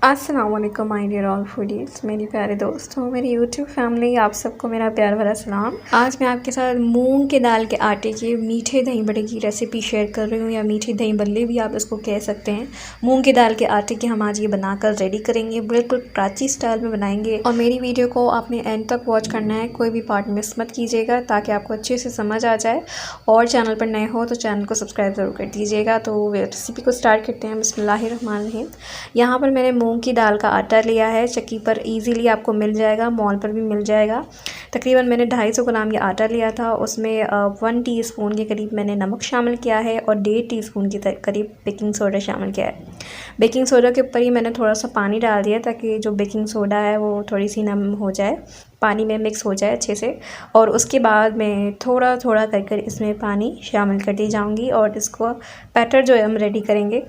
अस्सलाम वालेकुम my dear all foodies, मेरी प्यारे दोस्तों, मेरी यूट्यूब फैमिली, आप सबको मेरा प्यार भरा सलाम। आज मैं आपके साथ मूंग के दाल के आटे के मीठे दही बड़े की रेसिपी शेयर कर रही हूँ, या मीठे दही बल्ले भी आप इसको कह सकते हैं। मूंग के दाल के आटे के हम आज ये बनाकर रेडी करेंगे, बिल्कुल प्राची स्टाइल में बनाएंगे। और मेरी वीडियो को आपने एंड तक वॉच करना है, कोई भी पार्ट मिस मत कीजिएगा ताकि आपको अच्छे से समझ आ जाए। और चैनल पर नए हो तो चैनल को सब्सक्राइब ज़रूर कर दीजिएगा। तो रेसिपी को स्टार्ट करते हैं। बिस्मिल्लाहिर्रहमानिर्रहीम। यहाँ पर मैंने मूंग की दाल का आटा लिया है, चक्की पर इजीली आपको मिल जाएगा, मॉल पर भी मिल जाएगा। तकरीबन मैंने 250 ग्राम ये आटा लिया था। उसमें 1 टीस्पून के करीब मैंने नमक शामिल किया है और 1.5 टीस्पून के करीब बेकिंग सोडा शामिल किया है। बेकिंग सोडा के ऊपर ही मैंने थोड़ा सा पानी डाल दिया ताकि जो बेकिंग सोडा है वो थोड़ी सी नम हो जाए, पानी में मिक्स हो जाए अच्छे से। और उसके बाद मैं थोड़ा थोड़ा कर इसमें पानी शामिल करती जाऊँगी और इसको बैटर जो है हम रेडी करेंगे।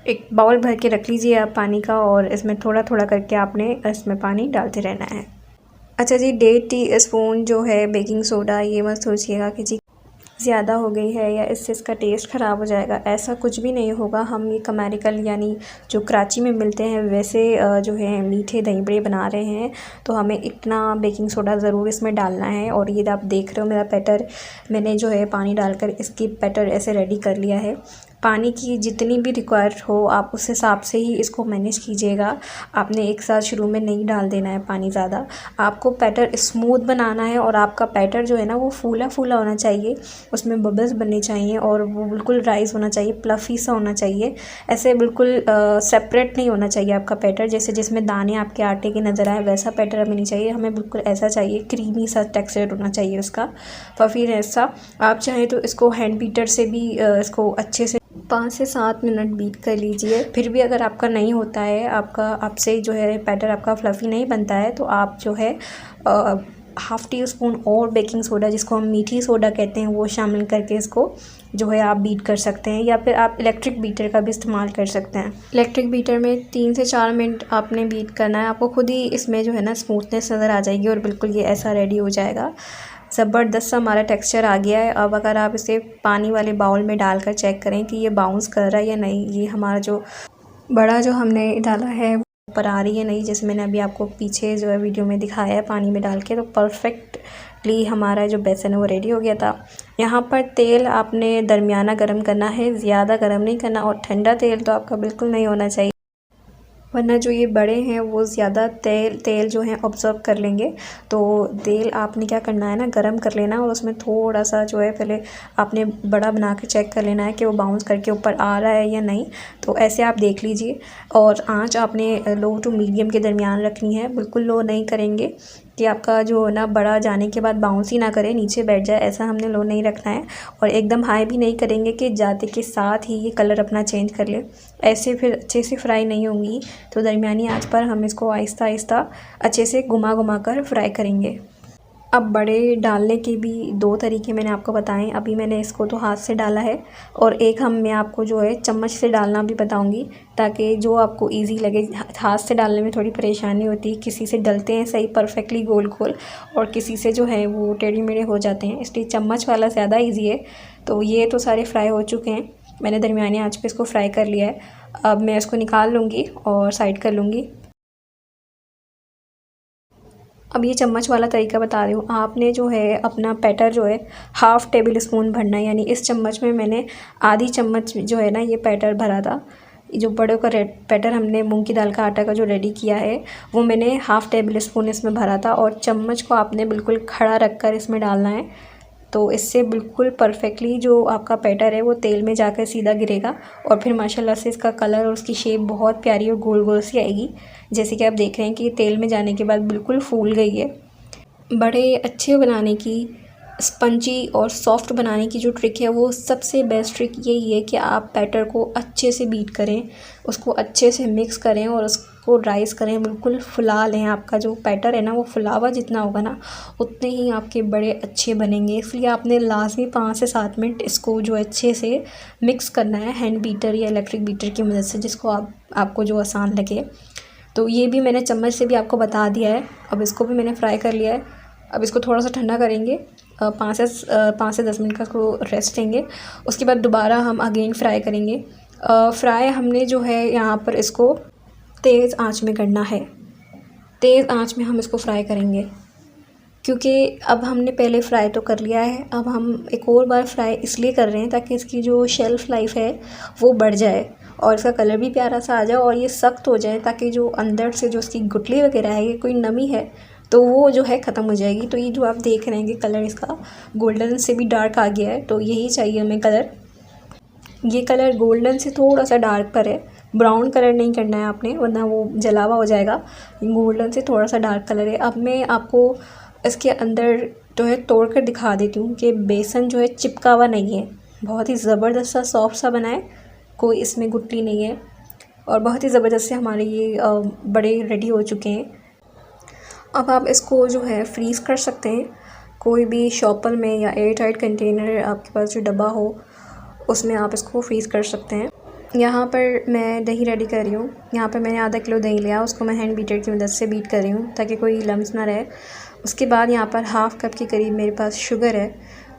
एक बाउल भर के रख लीजिए आप पानी का, और इसमें थोड़ा थोड़ा करके आपने इसमें पानी डालते रहना है। अच्छा जी, 1.5 टीस्पून जो है बेकिंग सोडा, ये मत सोचिएगा कि जी ज़्यादा हो गई है या इससे इसका टेस्ट ख़राब हो जाएगा, ऐसा कुछ भी नहीं होगा। हम ये कमेरिकल यानी जो कराची में मिलते हैं वैसे जो है मीठे दही बड़े बना रहे हैं, तो हमें इतना बेकिंग सोडा ज़रूर इसमें डालना है। और ये आप देख रहे हो मेरा बैटर, मैंने जो है पानी डालकर इसकी बैटर ऐसे रेडी कर लिया है। पानी की जितनी भी रिक्वायर्ड हो आप उस हिसाब से ही इसको मैनेज कीजिएगा। आपने एक साथ शुरू में नहीं डाल देना है पानी ज़्यादा। आपको बैटर स्मूथ बनाना है और आपका बैटर जो है ना वो फूला फूला होना चाहिए, उसमें बबल्स बनने चाहिए और वो बिल्कुल राइस होना चाहिए, प्लफ़ी सा होना चाहिए। ऐसे बिल्कुल सेपरेट नहीं होना चाहिए आपका बैटर, जैसे जिसमें दाने आपके आटे के नज़र आए वैसा बैटर हमें नहीं चाहिए। हमें बिल्कुल ऐसा चाहिए, क्रीमी सा टेक्सचर होना चाहिए उसका, पफीनेस सा। आप चाहें तो इसको हैंड बीटर से भी इसको अच्छे से 5 से 7 मिनट बीट कर लीजिए। फिर भी अगर आपका नहीं होता है, आपसे जो है बैटर आपका फ्लफ़ी नहीं बनता है, तो आप जो है 1/2 टीस्पून और बेकिंग सोडा, जिसको हम मीठी सोडा कहते हैं, वो शामिल करके इसको जो है आप बीट कर सकते हैं। या फिर आप इलेक्ट्रिक बीटर का भी इस्तेमाल कर सकते हैं। इलेक्ट्रिक बीटर में 3 से 4 मिनट आपने बीट करना है। आपको खुद ही इसमें जो है ना स्मूथनेस नज़र आ जाएगी और बिल्कुल ये ऐसा रेडी हो जाएगा। ज़बरदस्त सा हमारा टेक्सचर आ गया है। अब अगर आप इसे पानी वाले बाउल में डालकर चेक करें कि ये बाउंस कर रहा है या नहीं, ये हमारा जो बड़ा जो हमने डाला है ऊपर आ रही है नहीं, जैसे मैंने अभी आपको पीछे जो है वीडियो में दिखाया है पानी में डाल के, तो परफेक्टली हमारा जो बेसन है वो रेडी हो गया था। यहाँ पर तेल आपने दरमियाना गर्म करना है, ज़्यादा गर्म नहीं करना, और ठंडा तेल तो आपका बिल्कुल नहीं होना चाहिए, वरना जो ये बड़े हैं वो ज़्यादा तेल जो है ऑब्ज़र्व कर लेंगे। तो तेल आपने क्या करना है ना, गरम कर लेना, और उसमें थोड़ा सा जो है पहले आपने बड़ा बना के चेक कर लेना है कि वो बाउंस करके ऊपर आ रहा है या नहीं। तो ऐसे आप देख लीजिए। और आंच आपने लो टू मीडियम के दरमियान रखनी है, बिल्कुल लो नहीं करेंगे कि आपका जो ना बड़ा जाने के बाद बाउंस ही ना करे, नीचे बैठ जाए, ऐसा हमने लो नहीं रखना है। और एकदम हाई भी नहीं करेंगे कि जाते के साथ ही ये कलर अपना चेंज कर ले, ऐसे फिर अच्छे से फ्राई नहीं होंगी। तो दरमियानी आंच पर हम इसको आहिस्ता आहिस्ता अच्छे से घुमा कर फ्राई करेंगे। अब बड़े डालने के भी 2 तरीके मैंने आपको बताएं। अभी मैंने इसको तो हाथ से डाला है, और एक मैं आपको जो है चम्मच से डालना भी बताऊंगी, ताकि जो आपको इजी लगे। हाथ से डालने में थोड़ी परेशानी होती है, किसी से डलते हैं सही परफेक्टली गोल गोल, और किसी से जो है वो टेढ़े मेढ़े हो जाते हैं, इसलिए चम्मच वाला ज़्यादा ईजी है। तो ये तो सारे फ्राई हो चुके हैं, मैंने दरमियानी आँच पर इसको फ्राई कर लिया है। अब मैं इसको निकाल लूँगी और साइड कर लूँगी। अब ये चम्मच वाला तरीका बता रही हूँ। आपने जो है अपना बैटर जो है 1/2 टेबल स्पून भरना है, यानी इस चम्मच में मैंने आधी चम्मच जो है ना ये बैटर भरा था। जो बड़ों का बैटर हमने मूंग की दाल का आटा का जो रेडी किया है वो मैंने 1/2 टेबल स्पून इसमें भरा था, और चम्मच को आपने बिल्कुल खड़ा रख कर इसमें डालना है। तो इससे बिल्कुल परफेक्टली जो आपका बैटर है वो तेल में जाकर सीधा गिरेगा, और फिर माशाल्लाह से इसका कलर और उसकी शेप बहुत प्यारी और गोल गोल सी आएगी। जैसे कि आप देख रहे हैं कि तेल में जाने के बाद बिल्कुल फूल गई है। बड़े अच्छे बनाने की, स्पंजी और सॉफ्ट बनाने की जो ट्रिक है वो सबसे बेस्ट ट्रिक यही है कि आप बैटर को अच्छे से बीट करें, उसको अच्छे से मिक्स करें और उसको राइस करें, बिल्कुल फुला लें। आपका जो बैटर है ना वो फुलावा जितना होगा ना उतने ही आपके बड़े अच्छे बनेंगे। इसलिए आपने लाजमी 5 से 7 मिनट इसको जो अच्छे से मिक्स करना है हैंड बीटर या इलेक्ट्रिक बीटर की मदद से, जिसको आपको जो आसान लगे। तो ये भी मैंने चम्मच से भी आपको बता दिया है। अब इसको भी मैंने फ्राई कर लिया है। अब इसको थोड़ा सा ठंडा करेंगे, 5 से 10 मिनट का इसको रेस्ट देंगे। उसके बाद दोबारा हम अगेन फ्राई करेंगे। फ्राई हमने जो है यहाँ पर इसको तेज़ आंच में करना है। तेज़ आंच में हम इसको फ्राई करेंगे, क्योंकि अब हमने पहले फ्राई तो कर लिया है। अब हम एक और बार फ्राई इसलिए कर रहे हैं ताकि इसकी जो शेल्फ़ लाइफ है वो बढ़ जाए और इसका कलर भी प्यारा सा आ जाए और ये सख्त हो जाए, ताकि जो अंदर से जो इसकी गुठली वगैरह है, ये कोई नमी है तो वो जो है ख़त्म हो जाएगी। तो ये जो आप देख रहे हैं कि कलर इसका गोल्डन से भी डार्क आ गया है, तो यही चाहिए हमें कलर। ये कलर गोल्डन से थोड़ा सा डार्क पर है, ब्राउन कलर नहीं करना है आपने, वरना वो जलावा हो जाएगा। गोल्डन से थोड़ा सा डार्क कलर है। अब मैं आपको इसके अंदर जो है तोड़ कर दिखा देती हूँ कि बेसन जो है चिपका हुआ नहीं है, बहुत ही ज़बरदस्त सा सॉफ्ट सा बना है, कोई इसमें गुठली नहीं है और बहुत ही ज़बरदस्त से हमारे ये बड़े रेडी हो चुके हैं। अब आप इसको जो है फ्रीज़ कर सकते हैं, कोई भी शॉपर में या एयर टाइट कंटेनर आपके पास जो डब्बा हो उसमें आप इसको फ्रीज़ कर सकते हैं। यहाँ पर मैं दही रेडी कर रही हूँ। यहाँ पर मैंने आधा किलो दही लिया, उसको मैं हैंड बीटर की मदद से बीट कर रही हूँ ताकि कोई लम्स ना रहे। उसके बाद यहाँ पर हाफ़ कप के करीब मेरे पास शुगर है,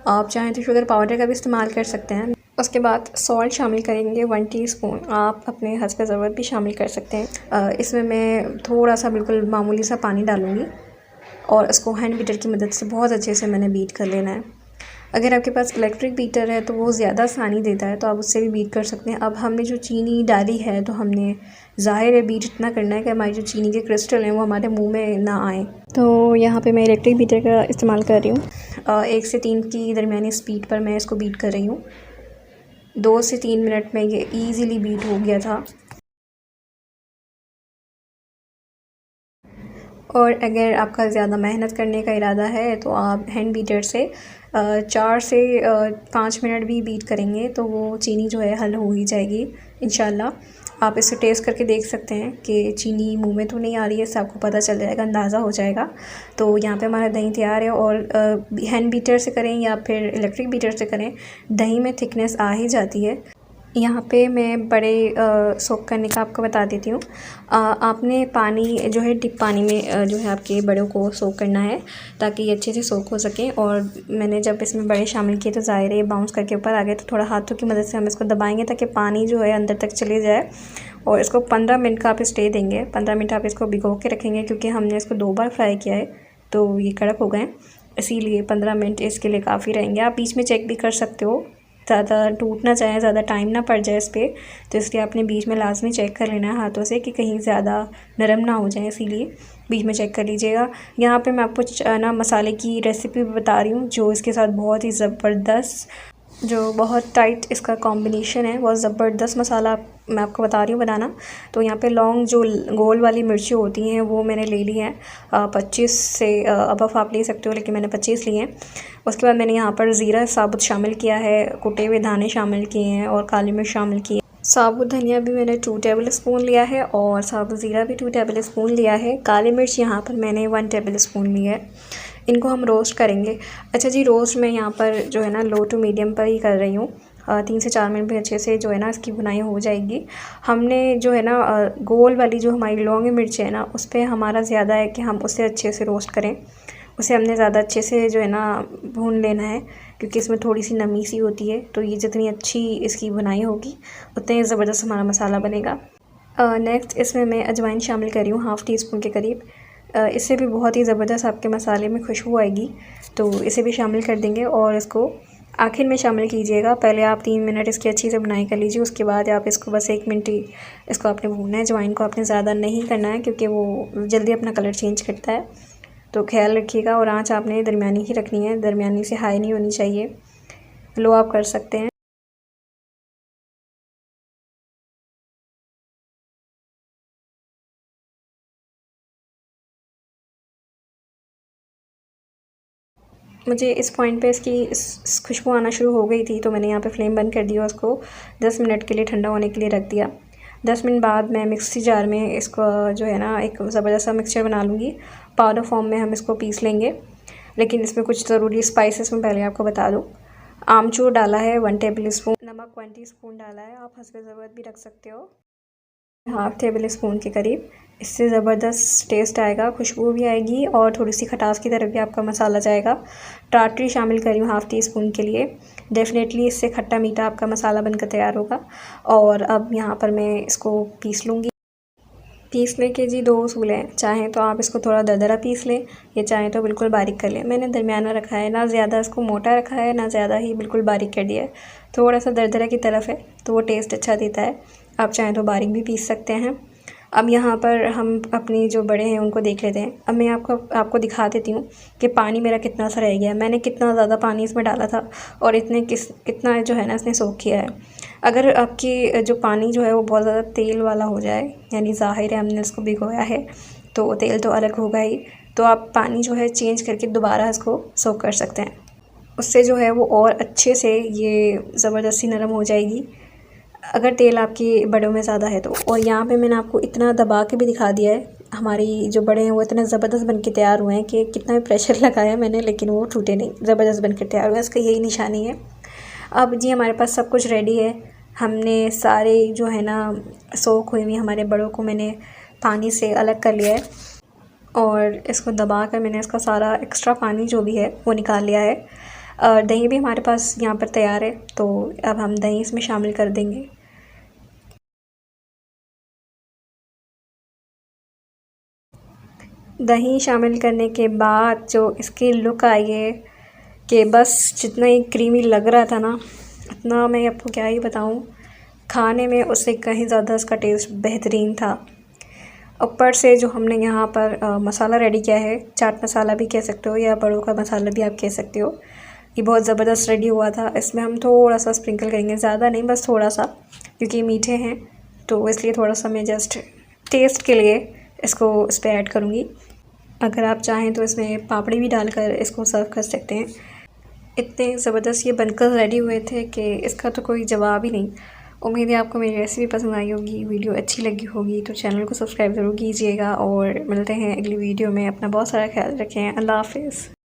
आप चाहें तो शुगर पाउडर का भी इस्तेमाल कर सकते हैं। उसके बाद सॉल्ट शामिल करेंगे 1 टीस्पून, आप अपने हस्ब ज़रूरत भी शामिल कर सकते हैं। इसमें मैं थोड़ा सा बिल्कुल मामूली सा पानी डालूँगी और इसको हैंड बीटर की मदद से बहुत अच्छे से मैंने बीट कर लेना है। अगर आपके पास इलेक्ट्रिक बीटर है तो वो ज़्यादा आसानी देता है, तो आप उससे भी बीट कर सकते हैं। अब हमने जो चीनी डाली है तो हमने ज़ाहिर है बीट इतना करना है कि हमारी जो चीनी के क्रिस्टल हैं वो हमारे मुंह में ना आए। तो यहाँ पे मैं इलेक्ट्रिक बीटर का इस्तेमाल कर रही हूँ। 1 से 3 की दरमियानी स्पीड पर मैं इसको बीट कर रही हूँ। 2 से 3 मिनट में ये ईज़िली बीट हो गया था। और अगर आपका ज़्यादा मेहनत करने का इरादा है तो आप हैंड बीटर से 4 से 5 मिनट भी बीट करेंगे तो वो चीनी जो है हल हो ही जाएगी इंशाल्लाह। आप इसे टेस्ट करके देख सकते हैं कि चीनी मुंह में तो नहीं आ रही है, इससे आपको पता चल जाएगा, अंदाज़ा हो जाएगा। तो यहाँ पे हमारा दही तैयार है। और हैंड बीटर से करें या फिर इलेक्ट्रिक बीटर से करें, दही में थिकनेस आ ही जाती है। यहाँ पे मैं बड़े सोक करने का आपको बता देती हूँ। आपने पानी जो है डिप पानी में जो है आपके बड़ों को सोक करना है ताकि ये अच्छे से सोक हो सकें। और मैंने जब इसमें बड़े शामिल किए तो ज़ाहिर है बाउंस करके ऊपर आ गए, तो थोड़ा हाथों की मदद से हम इसको दबाएंगे ताकि पानी जो है अंदर तक चले जाए। और इसको 15 मिनट का आप स्टे देंगे। 15 मिनट आप इसको भिगो के रखेंगे, क्योंकि हमने इसको 2 बार फ्राई किया है तो ये कड़क हो गए, इसीलिए 15 मिनट इसके लिए काफ़ी रहेंगे। आप बीच में चेक भी कर सकते हो, ज़्यादा टूट ना जाए, ज़्यादा टाइम ना पड़ जाए इस पर, तो इसलिए आपने बीच में लाजमी चेक कर लेना है हाथों से कि कहीं ज़्यादा नरम ना हो जाए, इसीलिए बीच में चेक कर लीजिएगा। यहाँ पे मैं आपको ना मसाले की रेसिपी बता रही हूँ जो इसके साथ बहुत ही ज़बरदस्त, जो बहुत टाइट इसका कॉम्बिनेशन है, बहुत ज़बरदस्त मसाला मैं आपको बता रही हूँ बनाना। तो यहाँ पे लौंग जो गोल वाली मिर्ची होती हैं वो मैंने ले ली हैं, 25 से अबव आप ले सकते हो, लेकिन मैंने 25 लिए हैं। उसके बाद मैंने यहाँ पर ज़ीरा साबुत शामिल किया है, कुटे हुए दाने शामिल किए हैं और काली मिर्च शामिल की है। साबुत धनिया भी मैंने 2 टेबल स्पून लिया है और साबुत ज़ीरा भी 2 टेबल स्पून लिया है। काली मिर्च यहाँ पर मैंने 1 टेबल स्पून ली है। इनको हम रोस्ट करेंगे। अच्छा जी, रोस्ट मैं यहाँ पर जो है ना लो टू मीडियम पर ही कर रही हूँ। 3 से 4 मिनट में अच्छे से जो है ना इसकी बुनाई हो जाएगी। हमने जो है ना गोल वाली जो हमारी लौंग मिर्च है ना, उस पर हमारा ज़्यादा है कि हम उसे अच्छे से रोस्ट करें, उसे हमने ज़्यादा अच्छे से जो है ना भून लेना है, क्योंकि इसमें थोड़ी सी नमी सी होती है। तो ये जितनी अच्छी इसकी बुनाई होगी उतने ज़बरदस्त हमारा मसाला बनेगा। नेक्स्ट इसमें मैं अजवाइन शामिल कर रही हूँ, हाफ़ टी स्पून के करीब। इससे भी बहुत ही ज़बरदस्त आपके मसाले में खुशबू आएगी, तो इसे भी शामिल कर देंगे। और इसको आखिर में शामिल कीजिएगा, पहले आप 3 मिनट इसकी अच्छी से बुनाई कर लीजिए, उसके बाद आप इसको बस 1 मिनट ही इसको आपने भूनना है। अजवाइन को आपने ज़्यादा नहीं करना है क्योंकि वो जल्दी अपना कलर चेंज करता है, तो ख्याल रखिएगा। और आँच आपने दरमियानी ही रखनी है, दरमियानी से हाई नहीं होनी चाहिए, लो आप कर सकते हैं। मुझे इस पॉइंट पे इसकी खुशबू आना शुरू हो गई थी, तो मैंने यहाँ पे फ्लेम बंद कर दिया, उसको 10 मिनट के लिए ठंडा होने के लिए रख दिया। 10 मिनट बाद मैं मिक्सी जार में इसको जो है ना एक ज़बरदस्त सा मिक्सचर बना लूँगी। पाउडर फॉर्म में हम इसको पीस लेंगे, लेकिन इसमें कुछ ज़रूरी स्पाइसेस मैं पहले आपको बता दूँ। आमचूर डाला है 1 टेबल स्पून, नमक 1 टीस्पून डाला है, आप हस्ब ज़रूरत भी रख सकते हो, हाफ़ टेबल स्पून के करीब। इससे ज़बरदस्त टेस्ट आएगा, खुशबू भी आएगी और थोड़ी सी खटास की तरफ भी आपका मसाला जाएगा। टाटरी शामिल करी हूँ हाफ़ टी स्पून के लिए, डेफ़िनेटली इससे खट्टा मीठा आपका मसाला बनकर तैयार होगा। और अब यहाँ पर मैं इसको पीस लूँगी। पीसने के जी 2 उसूल हैं। चाहें तो आप इसको थोड़ा दरदरा पीस लें या चाहें तो बिल्कुल बारीक कर लें। मैंने दरमियाना रखा है, ना ज़्यादा इसको मोटा रखा है ना ज़्यादा ही बिल्कुल बारीक कर दिया है। थोड़ा सा दरदरा की तरफ है तो वो टेस्ट अच्छा देता है। आप चाहें तो बारीक भी पीस सकते हैं। अब यहाँ पर हम अपनी जो बड़े हैं उनको देख लेते हैं। अब मैं आपको दिखा देती हूँ कि पानी मेरा कितना सा रह गया है। मैंने कितना ज़्यादा पानी इसमें डाला था और कितना जो है ना इसने सोख किया है। अगर आपकी जो पानी जो है वो बहुत ज़्यादा तेल वाला हो जाए, यानी ज़ाहिर है हमने इसको भिगोया है तो तेल तो अलग होगा ही, तो आप पानी जो है चेंज करके दोबारा इसको सोख कर सकते हैं। उससे जो है वो और अच्छे से ये ज़बरदस्ती नरम हो जाएगी अगर तेल आपकी बड़ों में ज़्यादा है तो। और यहाँ पे मैंने आपको इतना दबा के भी दिखा दिया है। हमारी जो बड़े हैं वो इतने ज़बरदस्त बन के तैयार हुए हैं कि कितना भी प्रेशर लगाया मैंने लेकिन वो टूटे नहीं, ज़बरदस्त बन के तैयार हुए हैं। इसका यही निशानी है। अब जी हमारे पास सब कुछ रेडी है। हमने सारे जो है ना सोख हुई हुई हमारे बड़ों को मैंने पानी से अलग कर लिया है और इसको दबा कर मैंने इसका सारा एक्स्ट्रा पानी जो भी है वो निकाल लिया है। दही भी हमारे पास यहाँ पर तैयार है तो अब हम दही इसमें शामिल कर देंगे। दही शामिल करने के बाद जो इसकी लुक आई है कि बस जितना ही क्रीमी लग रहा था ना उतना मैं आपको क्या ही बताऊँ, खाने में उससे कहीं ज़्यादा इसका टेस्ट बेहतरीन था। ऊपर से जो हमने यहाँ पर मसाला रेडी किया है, चाट मसाला भी कह सकते हो या बड़ों का मसाला भी आप कह सकते हो, ये बहुत ज़बरदस्त रेडी हुआ था। इसमें हम थोड़ा सा स्प्रिंकल करेंगे, ज़्यादा नहीं बस थोड़ा सा, क्योंकि मीठे हैं तो इसलिए थोड़ा सा मैं जस्ट टेस्ट के लिए इसको इस पर ऐड करूँगी। अगर आप चाहें तो इसमें पापड़ी भी डालकर इसको सर्व कर सकते हैं। इतने ज़बरदस्त ये बनकर रेडी हुए थे कि इसका तो कोई जवाब ही नहीं। उम्मीद है आपको मेरी रेसिपी पसंद आई होगी, वीडियो अच्छी लगी होगी तो चैनल को सब्सक्राइब ज़रूर कीजिएगा और मिलते हैं अगली वीडियो में। अपना बहुत सारा ख्याल रखें। अल्लाह हाफ़िज़।